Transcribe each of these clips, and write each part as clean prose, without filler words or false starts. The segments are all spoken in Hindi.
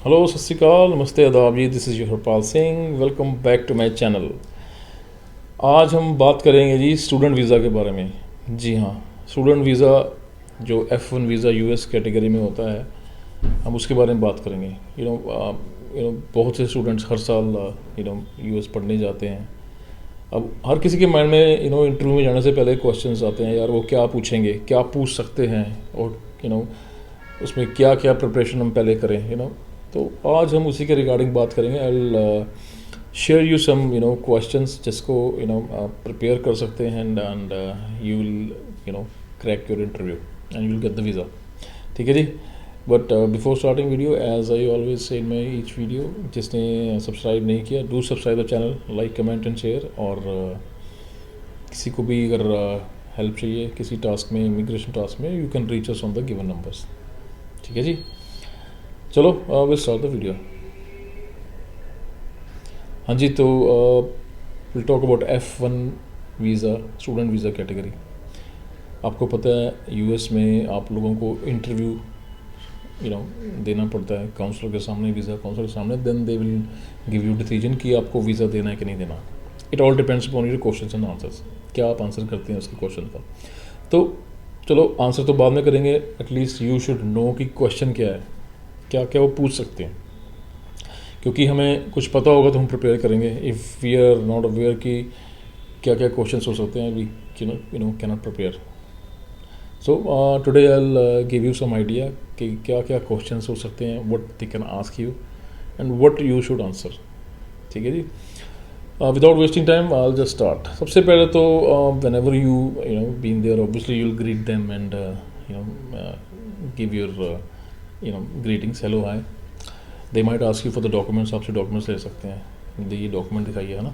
हेलो सत श्री अकाल नमस्ते आदाब जी। This is Harpal Singh. Welcome back to my channel. आज हम बात करेंगे जी स्टूडेंट वीज़ा के बारे में। जी हाँ, स्टूडेंट वीज़ा जो F1 वीज़ा यूएस कैटेगरी में होता है, हम उसके बारे में बात करेंगे। बहुत से स्टूडेंट्स हर साल यूएस पढ़ने जाते हैं। अब हर किसी के माइंड में इंटरव्यू में जाने से पहले क्वेश्चंस आते हैं, यार वो क्या पूछेंगे, क्या पूछ सकते हैं, और उसमें क्या क्या प्रिपरेशन हम पहले करें। तो आज हम उसी के रिगार्डिंग बात करेंगे। I will share you some questions जिसको प्रिपेयर कर सकते हैं and you will crack your interview and you will get the visa. ठीक है जी। But before starting video, as I always say in my each video, जिसने सब्सक्राइब नहीं किया, do subscribe the channel, like comment and share. और किसी को भी अगर हेल्प चाहिए किसी टास्क में, इमिग्रेशन टास्क में, you can reach us on the given numbers. ठीक है जी। चलो विल स्टार्ट द वीडियो। हाँ जी, तो will talk about F1 visa, student visa category. आपको पता है यूएस में आप लोगों को इंटरव्यू देना पड़ता है काउंसलर के सामने, वीज़ा काउंसलर के सामने। Then they will give you decision कि आपको वीज़ा देना है कि नहीं देना। It all depends upon your questions and answers, क्या आप आंसर करते हैं उसके क्वेश्चन का। तो चलो आंसर तो बाद में करेंगे, एटलीस्ट यू शुड नो कि क्वेश्चन क्या है, क्या क्या वो पूछ सकते हैं। क्योंकि हमें कुछ पता होगा तो हम प्रिपेयर करेंगे। If we are not aware कि क्या क्या क्वेश्चन हो सकते हैं, we can not prepare. So today I will give you some idea कि क्या क्या क्वेश्चन हो सकते हैं, what they can ask you and what you should answer. ठीक है जी। Without wasting time I will just start. सबसे पहले तो whenever you been there, obviously you will greet them and give your greetings, hello hi. They might ask you for the documents, आपसे डॉक्यूमेंट्स ले सकते हैं, ये डॉक्यूमेंट दिखाइए, है ना।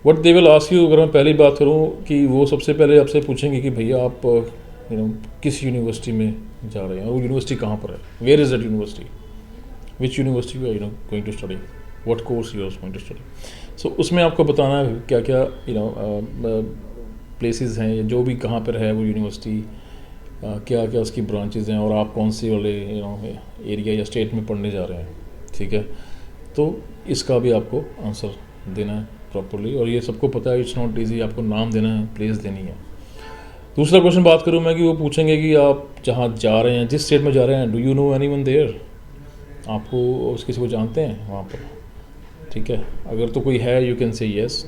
What they will ask you, अगर मैं पहली बात करूँ कि वो सबसे पहले आपसे पूछेंगे कि भैया आप किस यूनिवर्सिटी में जा रहे हैं, और वो यूनिवर्सिटी कहाँ पर है, where is that university, which university you are going to study, what course you are going to study. So उसमें आपको बताना है क्या क्या प्लेसेस हैं, जो भी कहाँ पर है वो यूनिवर्सिटी, क्या क्या उसकी ब्रांचेज़ हैं, और आप कौन सी वाले एरिया या स्टेट में पढ़ने जा रहे हैं। ठीक है, तो इसका भी आपको आंसर देना है प्रॉपरली, और ये सबको पता है, इट्स नॉट ईजी। आपको नाम देना है, प्लेस देनी है। दूसरा क्वेश्चन बात करूँ मैं कि वो पूछेंगे कि आप जहाँ जा रहे हैं, जिस स्टेट में जा रहे हैं, do you know anyone there, आपको उस किसी को जानते हैं वहाँ पर। ठीक है, अगर तो कोई है यू कैन से येस,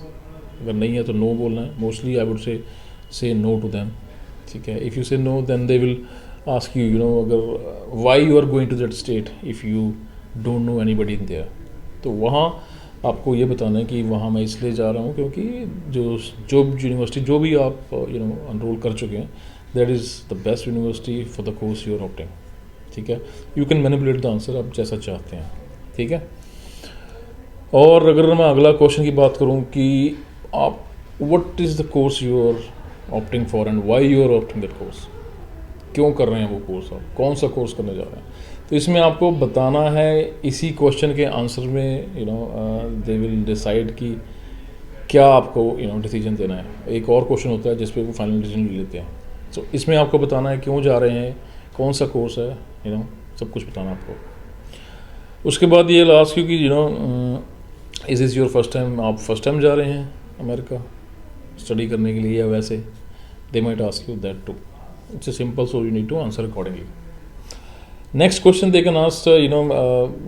अगर नहीं है तो नो बोलना है। Mostly I would say no to them. ठीक है, if you say no then they will ask you अगर why you are going to that state if you don't know anybody in there. तो वहाँ आपको ये बताना है कि वहाँ मैं इसलिए जा रहा हूँ क्योंकि जो यूनिवर्सिटी जो भी आप अनरोल कर चुके हैं, that is the best university for the course you are opting. ठीक है, you can manipulate the answer आप जैसा चाहते हैं। ठीक है, और अगर मैं अगला क्वेश्चन की बात करूँ कि आप what is the course you are opting for and why you are opting that course, क्यों कर रहे हैं वो कोर्स, आप कौन सा कोर्स करने जा रहे हैं। तो इसमें आपको बताना है, इसी क्वेश्चन के आंसर में दे विल डिसाइड कि क्या आपको डिसीजन देना है। एक और क्वेश्चन होता है जिस पे वो फाइनल डिसीजन ले लेते हैं। सो इसमें आपको बताना है क्यों जा रहे हैं, कौन सा कोर्स है, सब कुछ बताना आपको। उसके बाद ये लास्ट क्योंकि is is your first time, आप फर्स्ट टाइम जा रहे हैं अमेरिका स्टडी करने के लिए, या वैसे they might ask you that too. It's a simple, so you need to answer accordingly. Next question they can ask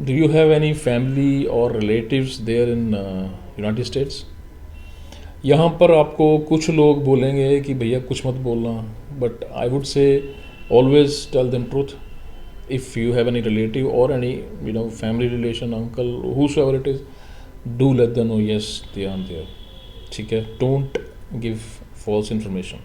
do you have any family और relatives there in United States. यहाँ पर आपको कुछ लोग बोलेंगे कि भैया कुछ मत बोलना, but I would say always tell them truth. If you have any relative और any family relation, uncle, whosoever it is, do let them know yes they are there। ठीक है, डोंट गिव फॉल्स इन्फॉर्मेशन।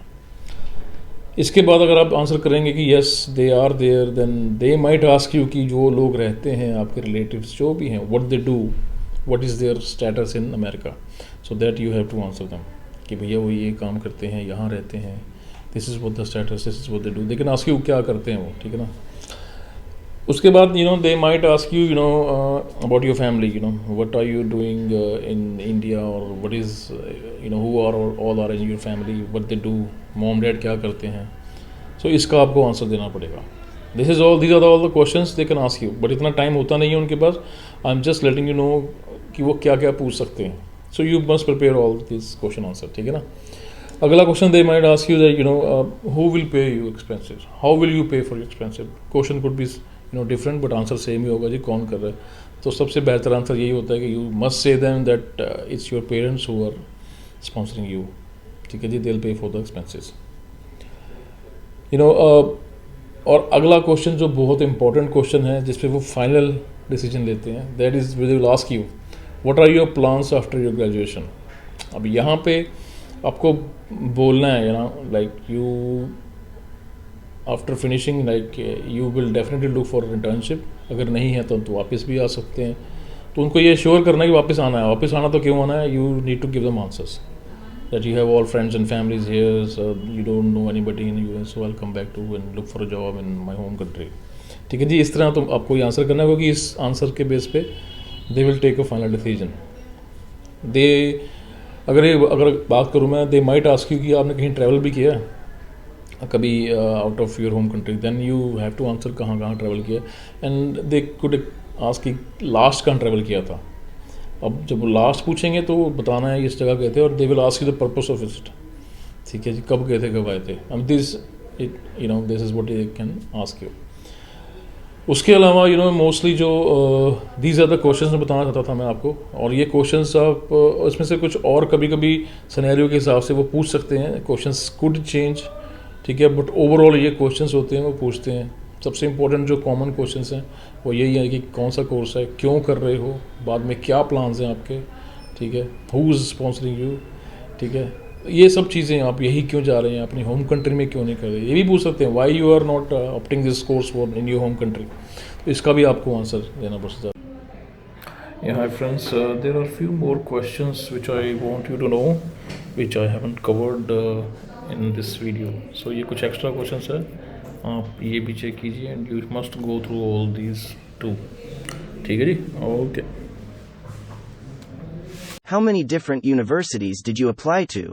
इसके बाद अगर आप आंसर करेंगे कि yes they are there, then they might ask you कि जो लोग रहते हैं आपके रिलेटिव्स जो भी हैं, what they do, what is their status in America, so that you have to answer them कि भैया वो ये काम करते हैं, यहाँ रहते हैं, this is what the status, this is what they do. They can ask you क्या करते हैं वो। ठीक है ना। उसके बाद they might ask you about your family, what are you doing in India, और what is who are all are in your family, what they do, mom dad क्या करते हैं। सो इसका आपको आंसर देना पड़ेगा। these are all the questions they can ask you, but इतना टाइम होता नहीं है उनके पास. I am just letting you know कि वो क्या क्या पूछ सकते हैं. So you must prepare all this question answer. ठीक है ना. अगला question they might ask you that who will pay you expenses, how will you pay for your expenses. Question could be different but answer same ही होगा जी, कौन कर रहा है. तो सबसे बेहतर आंसर यही होता है कि you must say them that it's your parents who are sponsoring you. ठीक है जी. They will pay for the expenses. और अगला क्वेश्चन जो बहुत इंपॉर्टेंट क्वेश्चन है जिस पे वो फाइनल डिसीजन लेते हैं, that is will ask you what are your plans after your graduation. अब यहाँ पे आपको बोलना है like you after finishing like you will definitely look for internship. अगर नहीं है तो वापस भी आ सकते हैं. तो उनको ये श्योर करना है कि वापस आना है. वापस आना तो क्यों आना है, you need to give them answers that you have all friends and families here, so you don't know anybody in US, so I'll come back to and look for a job in my home country. ठीक है जी. इस तरह तो आपको ये आंसर करना होगा कि इस आंसर के बेस पे they will take a final decision. They अगर बात करूँ मैं, दे माइट आस्क यू कि आपने कहीं ट्रैवल भी किया कभी out of your home country, then you have to answer कहाँ कहाँ ट्रैवल किया. एंड दे कुड आस्क कि लास्ट कहाँ ट्रैवल किया था. अब जब वो लास्ट पूछेंगे तो बताना है इस जगह गए थे, और दे will ask you the purpose of visit. ठीक है जी. कब गए थे, कब आए थे. This is what they can ask you. उसके अलावा मोस्टली जो दीज आर द क्वेश्चंस मैं बताना चाहता था मैं आपको. और ये क्वेश्चंस आप इसमें से कुछ और कभी कभी सिनेरियो के हिसाब से वो पूछ सकते हैं. Questions could change. ठीक है. बट ओवरऑल ये क्वेश्चंस होते हैं वो पूछते हैं. सबसे इंपॉर्टेंट जो कॉमन क्वेश्चंस हैं वो यही है कि कौन सा कोर्स है, क्यों कर रहे हो, बाद में क्या प्लान्स हैं आपके. ठीक है. Who is sponsoring you. ठीक है. ये सब चीज़ें आप यही क्यों जा रहे हैं, अपनी होम कंट्री में क्यों नहीं कर रहे. ये भी पूछ सकते हैं why you are not opting this course for in your home country. तो इसका भी आपको आंसर देना पड़ सकता है. Yeah, hi friends, there are few more questions which I want you to know, which I haven't covered in this video. So ये कुछ extra questions है, आप ये भी चेक कीजिए and you must go through all these too. ठीक है जी. Okay. How many different universities did you apply to?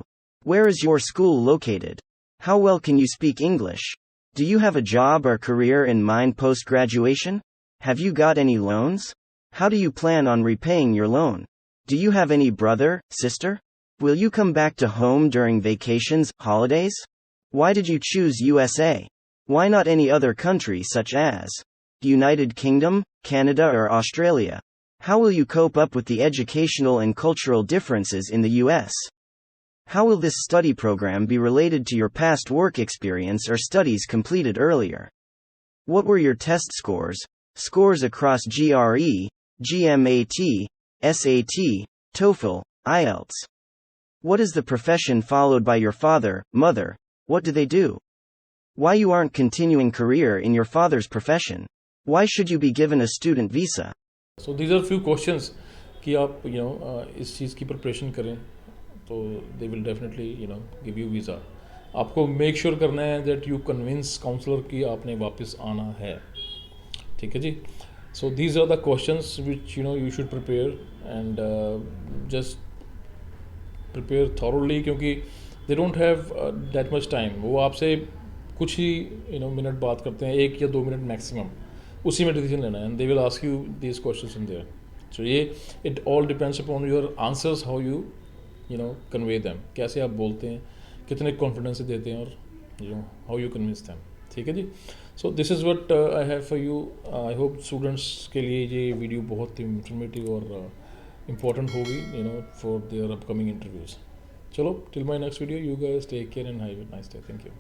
Where is your school located? How well can you speak English? Do you have a job or career in mind post-graduation? Have you got any loans? How do you plan on repaying your loan? Do you have any brother, sister? Will you come back to home during vacations, holidays? Why did you choose USA? Why not any other country such as United Kingdom, Canada or Australia? How will you cope up with the educational and cultural differences in the US? How will this study program be related to your past work experience or studies completed earlier? What were your test scores? Scores across GRE, GMAT, SAT, TOEFL, IELTS. What is the profession followed by your father, mother? What do they do? Why you aren't continuing career in your father's profession? Why should you be given a student visa? So these are few questions कि आप इस चीज़ की प्रिपरेशन करें तो they will definitely give you visa. आपको मेक श्योर करना है that you convince counselor कि आपने वापस आना है. ठीक है जी. So these are the questions which you should prepare and just prepare thoroughly क्योंकि they don't have that much time. वो आपसे कुछ ही मिनट बात करते हैं, 1 या 2 मिनट मैक्सिमम, उसी में डिसीजन लेना है. and they will ask you these questions in there. So ये it all depends upon your answers, how you convey them. कैसे आप बोलते हैं, कितने कॉन्फिडेंस से देते हैं, और how you convince them. ठीक है जी. So this is what I have for you. I hope students के लिए ये वीडियो बहुत ही इंफॉर्मेटिव और इम्पोर्टेंट होगी फॉर देयर अपकमिंग इंटरव्यूज़. चलो, till my next video, you guys take care and have a nice day. Thank you.